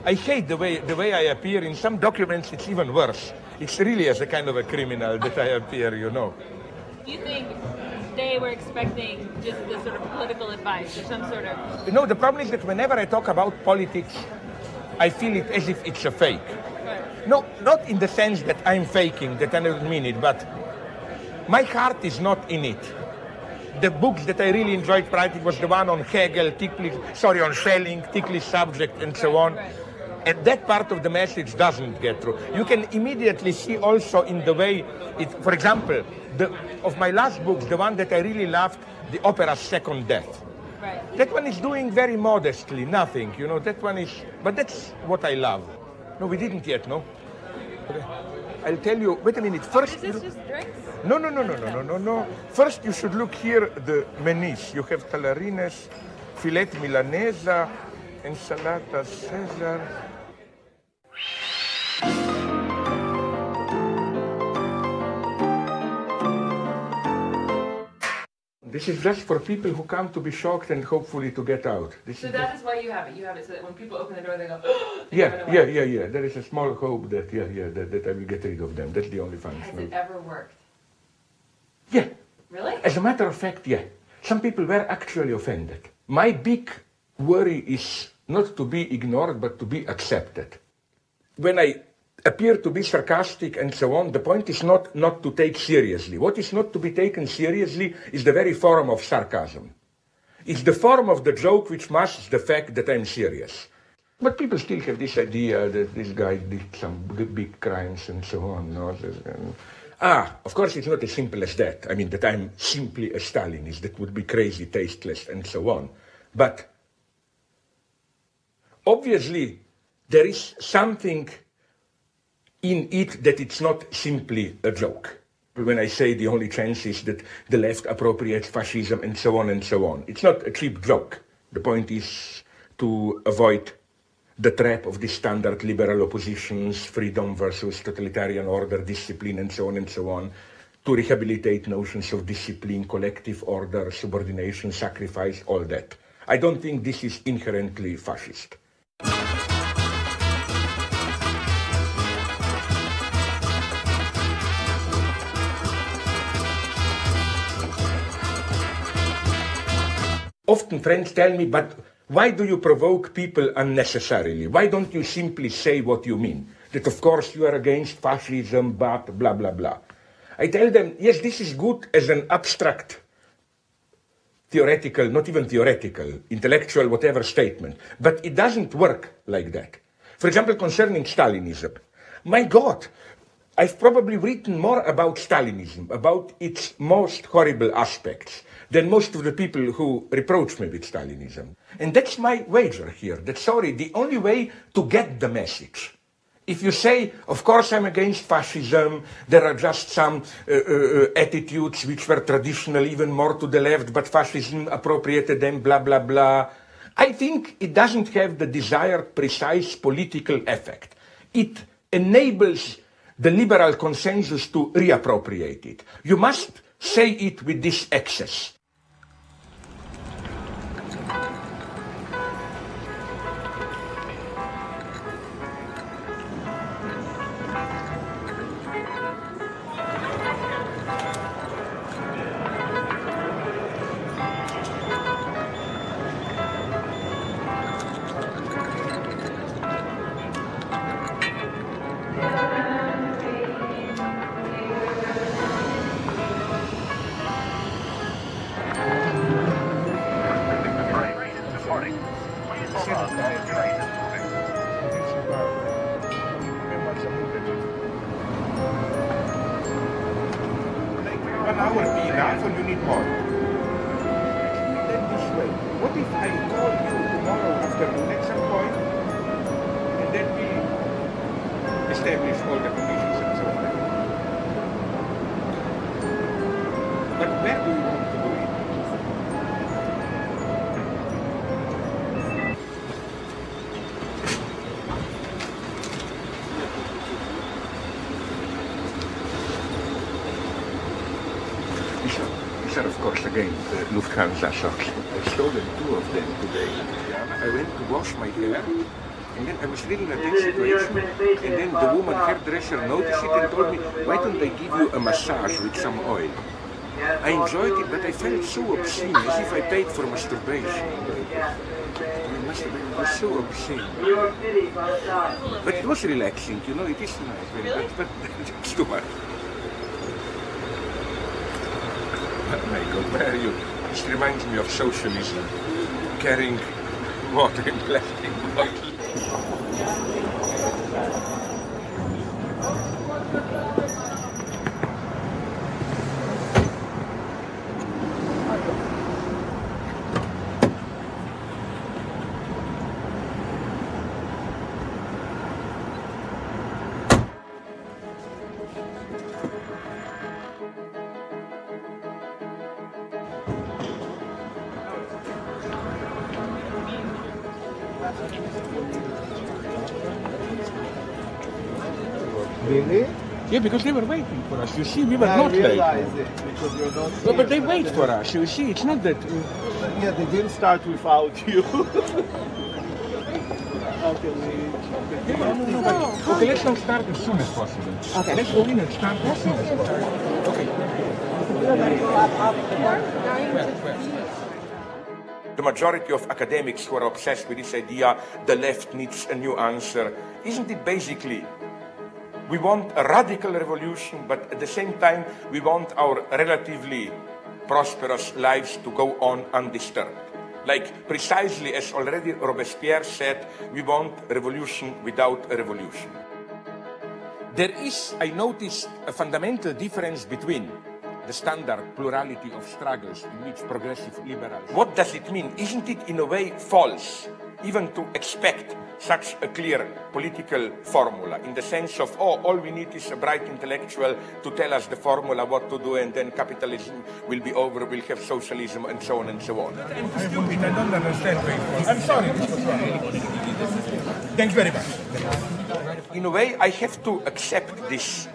I hate the way I appear. In some documents, it's even worse. It's really as a kind of a criminal that I appear, you know. Do you think they were expecting just this sort of political advice or some sort of... You know, the problem is that whenever I talk about politics, I feel it as if it's a fake. Right. No, not in the sense that I'm faking, that I don't mean it, but my heart is not in it. The books that I really enjoyed writing was the one on Hegel, on Schelling, Ticklich's subject, and so on. Right. And that part of the message doesn't get through. You can immediately see also in the way it, for example, of my last books, the one that I really loved, the opera Second Death. Right. That one is doing very modestly, nothing, you know, that one is, but that's what I love. No, we didn't yet, no? Okay. I'll tell you, wait a minute, first... Is this just drinks? No. First you should look here, the menus. You have tallarines, filet milanesa, ensalada Caesar. This is just for people who come to be shocked and hopefully to get out. So that is why you have it. You have it so that when people open the door, they go, Yeah. There is a small hope that, that I will get rid of them. That's the only function. Has it ever worked? Yeah. Really? As a matter of fact, yeah. Some people were actually offended. My big worry is not to be ignored, but to be accepted. When I appear to be sarcastic and so on, the point is not to take seriously. What is not to be taken seriously is the very form of sarcasm. It's the form of the joke which masks the fact that I'm serious. But people still have this idea that this guy did some big crimes and so on. No? Of course it's not as simple as that. I mean, that I'm simply a Stalinist. That would be crazy, tasteless, and so on. But obviously there is something in it that it's not simply a joke. When I say the only chance is that the left appropriates fascism and so on and so on. It's not a cheap joke. The point is to avoid the trap of the standard liberal oppositions, freedom versus totalitarian order, discipline and so on, to rehabilitate notions of discipline, collective order, subordination, sacrifice, all that. I don't think this is inherently fascist. Often friends tell me, but why do you provoke people unnecessarily? Why don't you simply say what you mean? That of course you are against fascism, but blah, blah, blah. I tell them, yes, this is good as an abstract, theoretical, not even theoretical, intellectual, whatever statement. But it doesn't work like that. For example, concerning Stalinism. My God, I've probably written more about Stalinism, about its most horrible aspects, than most of the people who reproach me with Stalinism. And that's my wager here, that, sorry, the only way to get the message, if you say, of course I'm against fascism, there are just some attitudes which were traditional, even more to the left, but fascism appropriated them, blah, blah, blah, I think it doesn't have the desired precise political effect. It enables the liberal consensus to reappropriate it. You must say it with this excess. These are, of course, again, Lufthansa socks. I stolen 2 of them today. I went to wash my hair, and then I was really in a tense situation, and then the woman hairdresser noticed it and told me, why don't I give you a massage with some oil? I enjoyed it, but I felt so obscene, as if I paid for masturbation. It was so obscene. But it was relaxing, you know, it is nice. Really? But it's too much. My God, where are you? This reminds me of socialism. Carrying water in plastic bottles. Really? Yeah, because they were waiting for us. You see, we were not late. It because you're not. No, but they wait for us. You see, it's not that. Yeah, they didn't start without you. Okay, Okay, let's not start as soon as possible. Okay. Let's go in and start as soon as possible. Okay. The majority of academics who are obsessed with this idea, the left needs a new answer. Isn't it basically, we want a radical revolution, but at the same time, we want our relatively prosperous lives to go on undisturbed. Like precisely as already Robespierre said, we want revolution without a revolution. There is, I noticed, a fundamental difference between the standard plurality of struggles in which progressive liberals. What does it mean? Isn't it in a way false even to expect such a clear political formula, in the sense of, oh, all we need is a bright intellectual to tell us the formula what to do, and then capitalism will be over, we'll have socialism, and so on and so on. I'm stupid, I don't understand. I'm sorry. Thanks very much. In a way, I have to accept this,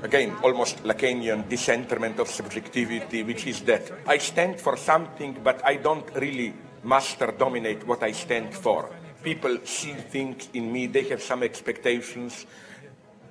again, almost Lacanian discentrament of subjectivity, which is that I stand for something, but I don't really master, dominate what I stand for. People see things in me, they have some expectations.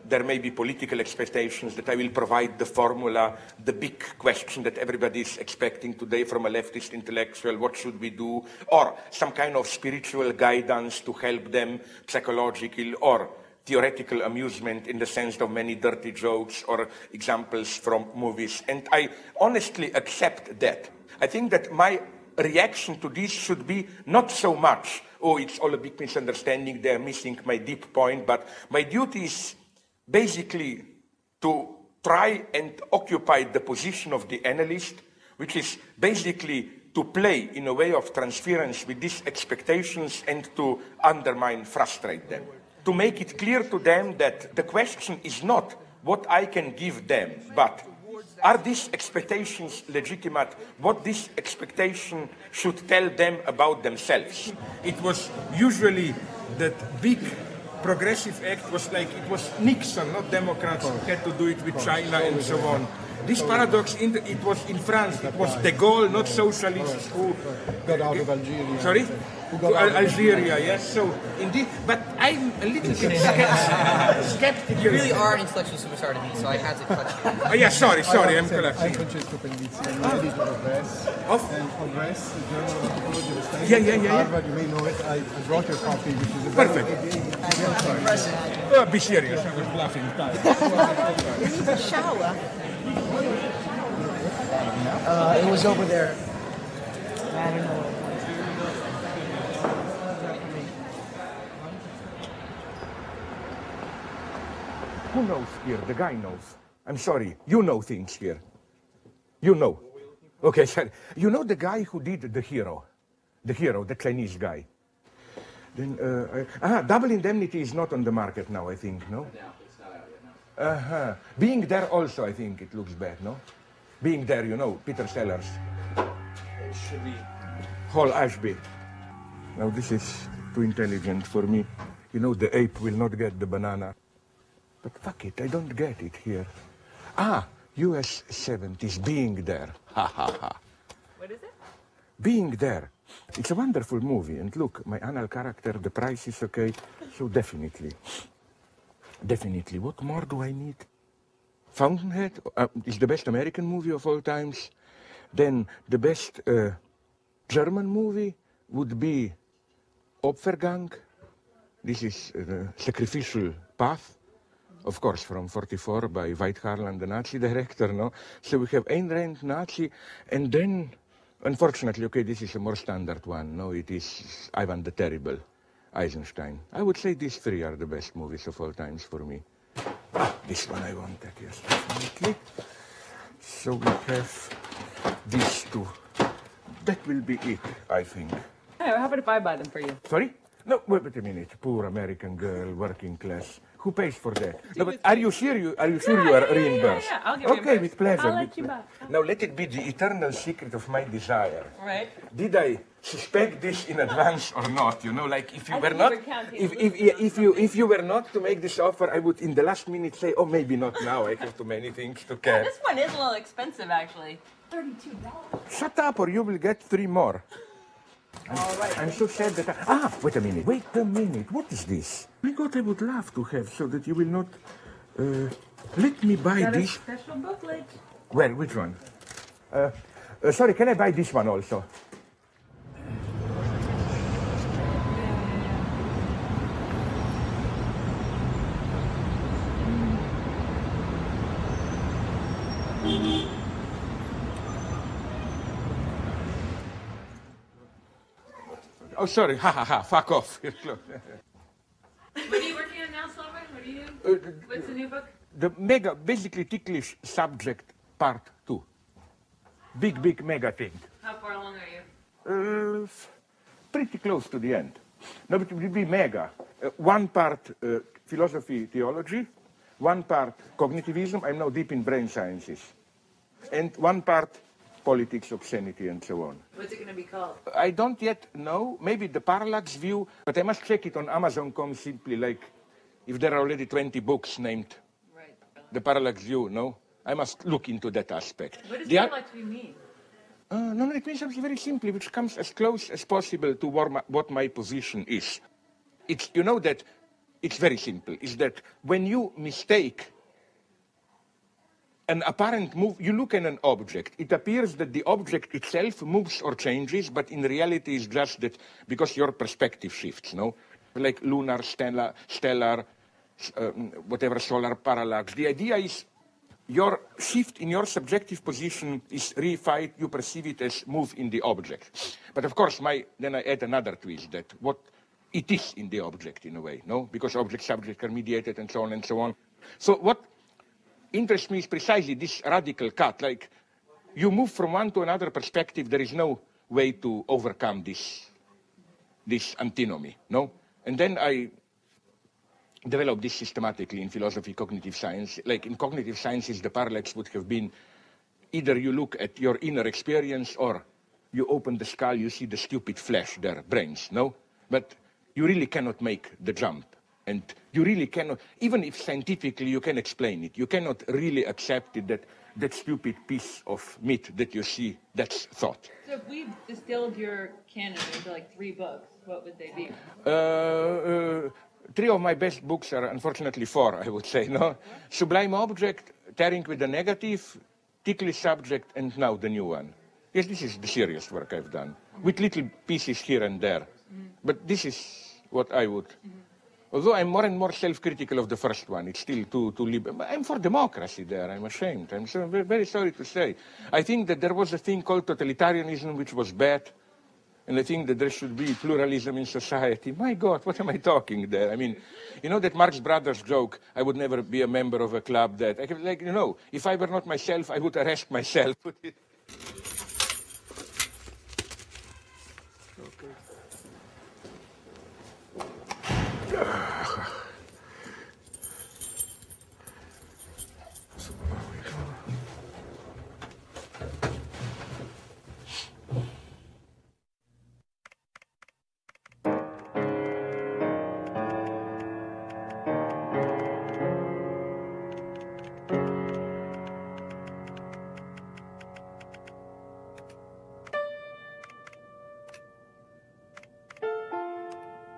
There may be political expectations that I will provide the formula, the big question that everybody is expecting today from a leftist intellectual, what should we do? Or some kind of spiritual guidance to help them, psychological or theoretical amusement in the sense of many dirty jokes or examples from movies. And I honestly accept that. I think that my reaction to this should be not so much, oh, it's all a big misunderstanding, they're missing my deep point, but my duty is basically to try and occupy the position of the analyst, which is basically to play in a way of transference with these expectations and to undermine, frustrate them. To make it clear to them that the question is not what I can give them, but are these expectations legitimate? What this expectation should tell them about themselves? It was usually that big progressive act was like, it was Nixon, not Democrats, who had to do it with China and so on. This paradox, it was in France, it was de Gaulle, not socialists, who got out of Algeria. Sorry? Algeria, yes. So indeed, but I'm a little bit skeptical. You really are an intellectual superstar to me, so I had to cut you. Oh yeah, sorry, I'm collapsing. I'm Francesco Pellizi, I'm the editor of Este. Of Este, the Journal of Anthropology of Studies. Yeah. Harvard, you may know it. I brought your copy, which is a perfect. Very be serious, I was bluffing. You need to shower. It was over there. I don't know. Who knows here? The guy knows. I'm sorry. You know things here. You know. Okay, sorry. You know the guy who did The Hero? The Hero, the Chinese guy. Then, Double Indemnity is not on the market now, I think, no? Being There also, I think it looks bad, no? Being There, you know, Peter Sellers. It should be. Hall Ashby. Now this is too intelligent for me. You know, the ape will not get the banana. But fuck it, I don't get it here. US 70s, Being There. Ha ha ha. What is it? Being There. It's a wonderful movie. And look, my anal character, the price is okay. So definitely. Definitely. What more do I need? Fountainhead is the best American movie of all times. Then the best German movie would be Opfergang. This is Sacrificial Path. Of course, from 44 by Veit Harlan, the Nazi director, no? So we have Ayn Rand, Nazi, and then, unfortunately, okay, this is a more standard one, no? It is Ivan the Terrible, Eisenstein. I would say these three are the best movies of all times for me. This one I wanted, yes, definitely. So we have these two. That will be it, I think. Hey, how about if I buy them for you? Sorry? No, wait a minute. Poor American girl, working class. Who pays for that? No, but are you sure you are reimbursed? Yeah, I'll get okay, reimbursed. with pleasure. I'll let you buy. Now let it be the eternal secret of my desire. Right. Did I suspect this in advance or not, you know, like if you were think not, you were counting if you were not to make this offer, I would in the last minute say, oh, maybe not now, I have too many things to catch. This one is a little expensive, actually. $32. Shut up or you will get 3 more. I'm so sad that wait a minute, what is this? I thought I would love to have so that you will not, let me buy Got a this. special booklet. Well, which one? Sorry, can I buy this one also? Oh, sorry, fuck off. What are you working on now, Slovan? What do you do? What's the new book? The mega, basically ticklish subject part 2. Big mega thing. How far along are you? Pretty close to the end. No, but it will be mega. 1 part philosophy, theology, 1 part cognitivism, I'm now deep in brain sciences, and 1 part politics, obscenity, and so on. What's it going to be called? I don't yet know. Maybe the parallax view, but I must check it on Amazon.com simply, like, if there are already 20 books named the parallax view, no? I must look into that aspect. What does parallax view mean? No, it means something very simply, which comes as close as possible to what my position is. It's, you know that, it's very simple, is that when you mistake an apparent move, you look at an object, it appears that the object itself moves or changes, but in reality it's just that because your perspective shifts, no? Like lunar, stellar, whatever, solar parallax. The idea is your shift in your subjective position is reified, you perceive it as move in the object. But of course, then I add another twist, that what it is in the object in a way, no? Because object-subject are mediated and so on and so on. So what interests me is precisely this radical cut, like you move from one to another perspective, there is no way to overcome this antinomy, no? And then I developed this systematically in philosophy, cognitive science. Like in cognitive sciences, the parallax would have been either you look at your inner experience or you open the skull, you see the stupid flesh there, brains, no? But you really cannot make the jump. And you really cannot, even if scientifically you can explain it, you cannot really accept it that stupid piece of meat that you see, that's thought. So if we distilled your canon into like 3 books, what would they be? 3 of my best books are unfortunately 4, I would say, no? Sublime Object, Tearing with the Negative, Ticklish Subject, and now the new one. Yes, this is the serious work I've done, with little pieces here and there. But this is what I would... Although I'm more and more self-critical of the first one, it's still too liberal. I'm for democracy there, I'm ashamed. I'm so very sorry to say. I think that there was a thing called totalitarianism, which was bad. And I think that there should be pluralism in society. My God, what am I talking there? I mean, you know that Marx Brothers joke, I would never be a member of a club that... Like, you know, if I were not myself, I would arrest myself.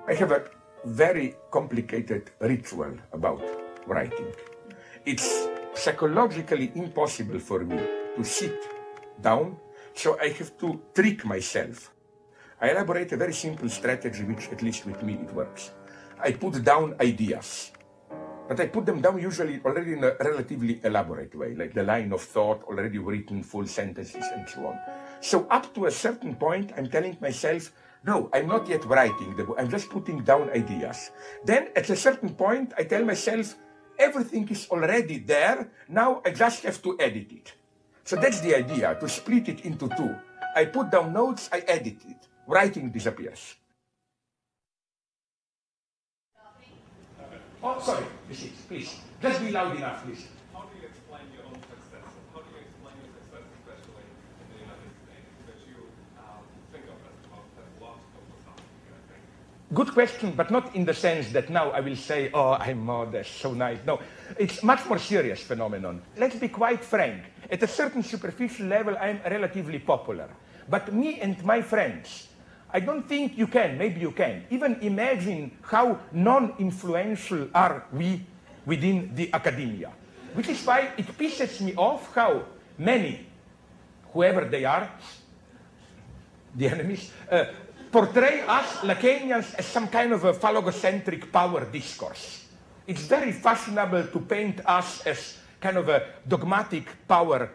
I have a very complicated ritual about writing. It's psychologically impossible for me to sit down, so I have to trick myself. I elaborate a very simple strategy, which at least with me it works. I put down ideas, but I put them down usually already in a relatively elaborate way, like the line of thought, already written, full sentences, and so on. So up to a certain point, I'm telling myself, no, I'm not yet writing the book, I'm just putting down ideas. Then at a certain point, I tell myself, everything is already there, now I just have to edit it. So that's the idea, to split it into 2. I put down notes, I edit it. Writing disappears. Oh, sorry, please. Just be loud enough, please. How do you explain your own success? How do you explain your success, especially in the United States, that you think of as the most Good question, but not in the sense that now I will say, oh, I'm modest, so nice. No, it's much more serious phenomenon. Let's be quite frank. At a certain superficial level, I'm relatively popular. But me and my friends, I don't think you can, maybe you can, even imagine how non-influential are we within the academia. Which is why it pisses me off how many, whoever they are, the enemies, portray us Lacanians as some kind of a phallogocentric power discourse. It's very fashionable to paint us as kind of a dogmatic power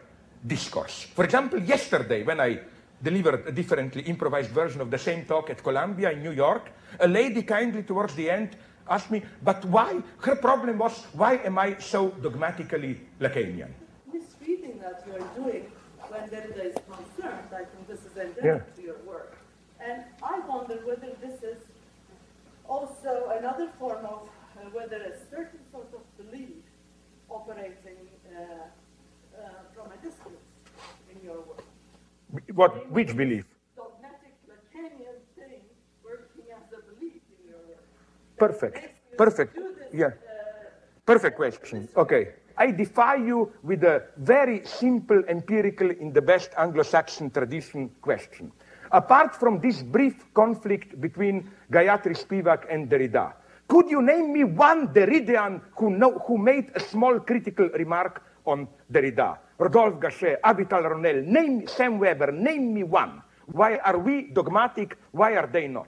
discourse. For example, yesterday when I delivered a differently improvised version of the same talk at Columbia in New York, a lady kindly towards the end asked me, but why? Her problem was, why am I so dogmatically Lacanian? This reading that you are doing when Derrida is concerned, I think this is endemic to your work. And I wonder whether this is also another form of, whether a certain sort of belief operating from a distance in your work. What? Which belief? Dogmatic Lacanian thing working as a belief in your work. Perfect. Perfect. Yeah. Perfect question. Okay. I defy you with a very simple, empirical, in the best Anglo-Saxon tradition question. Apart from this brief conflict between Gayatri Spivak and Derrida, could you name me one Derridean who made a small critical remark on Derrida? Rodolphe Gachet, Avital Ronel, name Sam Weber, name me one. Why are we dogmatic? Why are they not?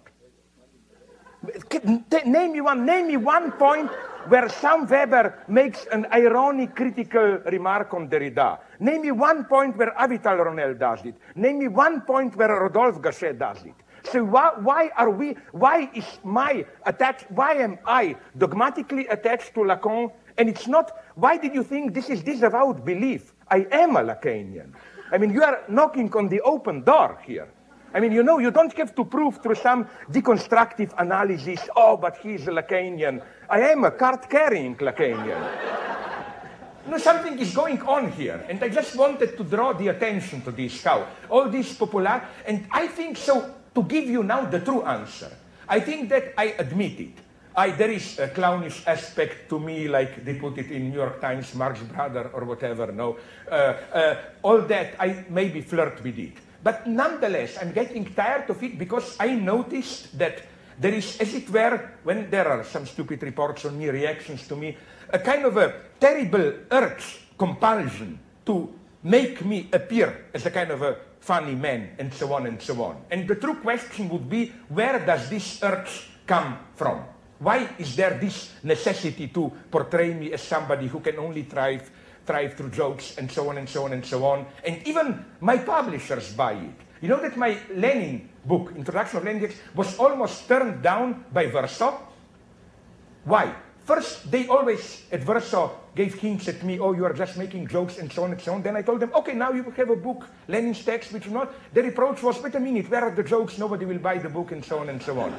Name me one point where Sam Weber makes an ironic critical remark on Derrida. Name me one point where Avital Ronel does it. Name me one point where Rodolphe Gachet does it. So why am I dogmatically attached to Lacan? And it's not, why did you think this is disavowed belief? I am a Lacanian. I mean, you are knocking on the open door here. I mean, you know, you don't have to prove through some deconstructive analysis, oh, but he's a Lacanian. I am a card-carrying Lacanian. You know, something is going on here, and I just wanted to draw the attention to this, how all this popular, and I think so, to give you now the true answer, I think that I admit it. There is a clownish aspect to me, like they put it in New York Times, Marx Brother, or whatever, no. All that, I maybe flirt with it. But nonetheless, I'm getting tired of it because I noticed that there is, as it were, when there are some stupid reports on me, reactions to me, a kind of a terrible urge, compulsion to make me appear as a kind of a funny man, and so on and so on. And the true question would be, where does this urge come from? Why is there this necessity to portray me as somebody who can only thrive through jokes, and so on and so on and so on? And even my publishers buy it. You know that my Lenin book, Introduction of Lenin, was almost turned down by Verso? Why? First, they always, at Verso, gave hints at me, oh, you are just making jokes, and so on and so on. Then I told them, okay, now you have a book, Lenin's text, which not. Their reproach was, wait a minute, where are the jokes? Nobody will buy the book, and so on and so on.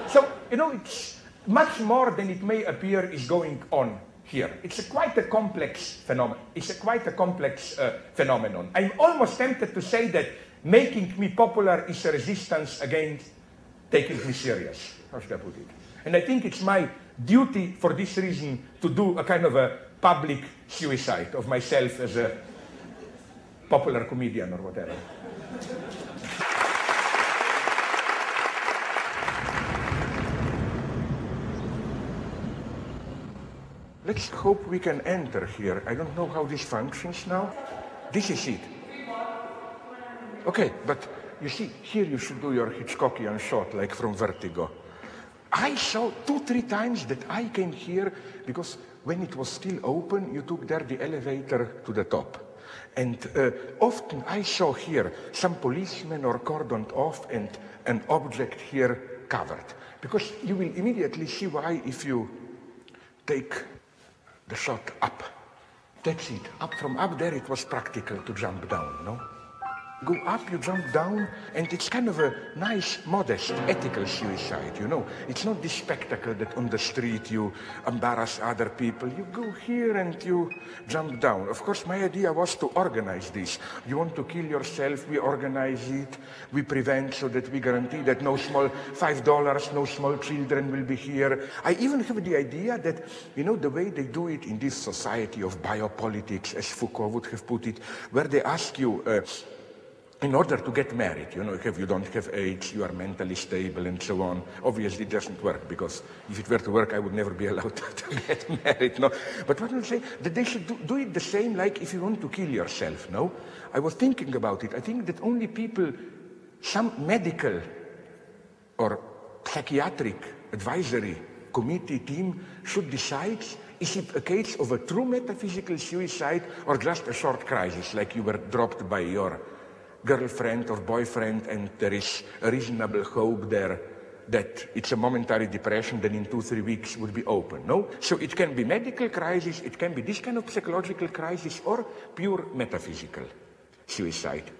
So, you know, it's much more than it may appear is going on here. It's quite a complex phenomenon. It's quite a complex phenomenon. I'm almost tempted to say that making me popular is a resistance against taking me serious. How should I put it? And I think it's my duty for this reason to do a kind of a public suicide of myself as a popular comedian or whatever. Let's hope we can enter here. I don't know how this functions now. This is it. Okay, but you see, here you should do your Hitchcockian shot, like from Vertigo. I saw 2-3 times that I came here because when it was still open, you took there the elevator to the top. And often I saw here some policemen or cordoned off and an object here covered. Because you will immediately see why if you take the shot up. That's it. Up from up there, it was practical to jump down, no? Go up, you jump down, and it's kind of a nice, modest, ethical suicide, you know. It's not this spectacle that on the street you embarrass other people. You go here and you jump down. Of course, my idea was to organize this. You want to kill yourself, we organize it. We prevent so that we guarantee that no small $5, no small children will be here. I even have the idea that, you know, the way they do it in this society of biopolitics, as Foucault would have put it, where they ask you, in order to get married, you know, if you don't have AIDS, you are mentally stable and so on. Obviously, it doesn't work, because if it were to work, I would never be allowed to get married, no? But what I'm saying, that they should do it the same like if you want to kill yourself, no? I was thinking about it. I think that only people, some medical or psychiatric advisory committee team should decide, is it a case of a true metaphysical suicide or just a short crisis, like you were dropped by your girlfriend or boyfriend and there is a reasonable hope there that it's a momentary depression, then in 2-3 weeks would be open, no? So it can be medical crisis, it can be this kind of psychological crisis, or pure metaphysical suicide.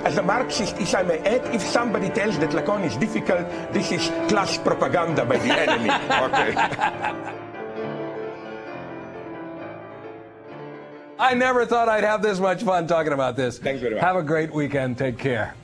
As a Marxist, if I may add, if somebody tells that Lacan is difficult, this is class propaganda by the enemy. Okay. I never thought I'd have this much fun talking about this. Thanks very much. Have a great weekend. Take care.